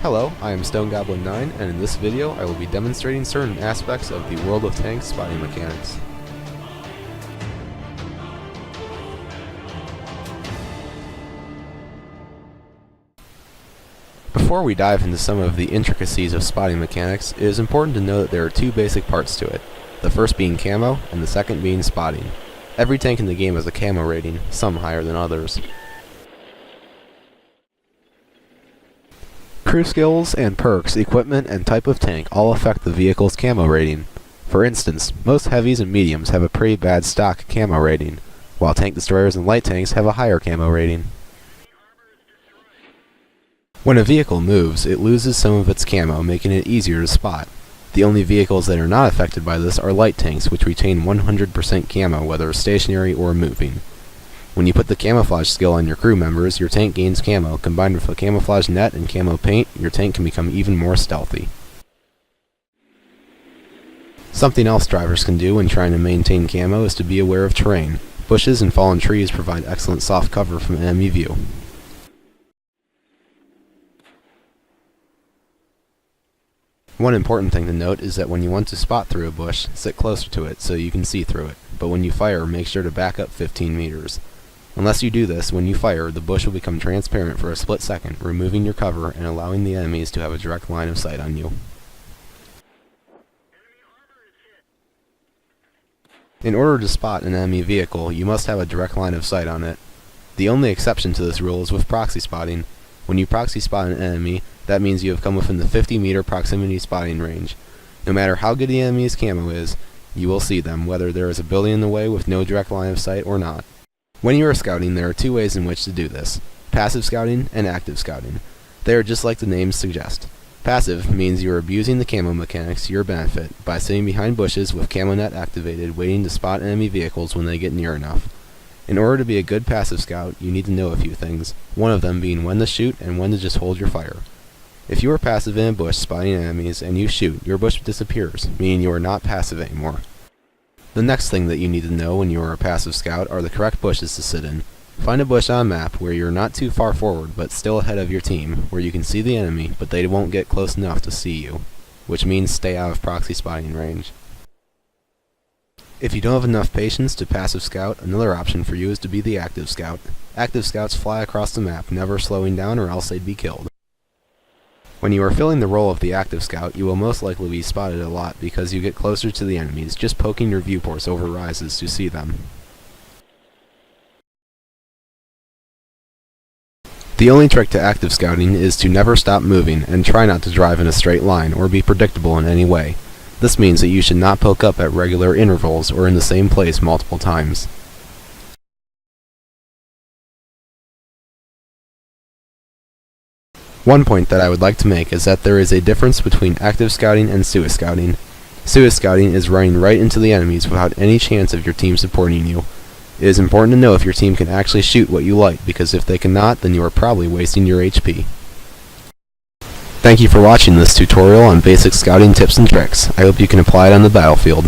Hello, I am Stone Goblin 9, and in this video I will be demonstrating certain aspects of the World of Tanks spotting mechanics. Before we dive into some of the intricacies of spotting mechanics, it is important to know that there are two basic parts to it, the first being camo, and the second being spotting. Every tank in the game has a camo rating, some higher than others. Crew skills and perks, equipment, and type of tank all affect the vehicle's camo rating. For instance, most heavies and mediums have a pretty bad stock camo rating, while tank destroyers and light tanks have a higher camo rating. When a vehicle moves, it loses some of its camo, making it easier to spot. The only vehicles that are not affected by this are light tanks, which retain 100% camo whether stationary or moving. When you put the camouflage skill on your crew members, your tank gains camo. Combined with a camouflage net and camo paint, your tank can become even more stealthy. Something else drivers can do when trying to maintain camo is to be aware of terrain. Bushes and fallen trees provide excellent soft cover from enemy view. One important thing to note is that when you want to spot through a bush, sit closer to it so you can see through it, but when you fire, make sure to back up 15 meters. Unless you do this, when you fire, the bush will become transparent for a split second, removing your cover and allowing the enemies to have a direct line of sight on you. In order to spot an enemy vehicle, you must have a direct line of sight on it. The only exception to this rule is with proxy spotting. When you proxy spot an enemy, that means you have come within the 50-meter proximity spotting range. No matter how good the enemy's camo is, you will see them, whether there is a building in the way with no direct line of sight or not. When you are scouting, there are two ways in which to do this: passive scouting and active scouting. They are just like the names suggest. Passive means you are abusing the camo mechanics to your benefit by sitting behind bushes with camo net activated, waiting to spot enemy vehicles when they get near enough. In order to be a good passive scout, you need to know a few things, one of them being when to shoot and when to just hold your fire. If you are passive in a bush spotting enemies and you shoot, your bush disappears, meaning you are not passive anymore. The next thing that you need to know when you are a passive scout are the correct bushes to sit in. Find a bush on a map where you're not too far forward but still ahead of your team, where you can see the enemy but they won't get close enough to see you, which means stay out of proxy spotting range. If you don't have enough patience to passive scout, another option for you is to be the active scout. Active scouts fly across the map, never slowing down or else they'd be killed. When you are filling the role of the active scout, you will most likely be spotted a lot because you get closer to the enemies, just poking your viewports over rises to see them. The only trick to active scouting is to never stop moving and try not to drive in a straight line or be predictable in any way. This means that you should not poke up at regular intervals or in the same place multiple times. One point that I would like to make is that there is a difference between active scouting and Suis scouting. Suis scouting is running right into the enemies without any chance of your team supporting you. It is important to know if your team can actually shoot what you like, because if they cannot, then you are probably wasting your HP. Thank you for watching this tutorial on basic scouting tips and tricks. I hope you can apply it on the battlefield.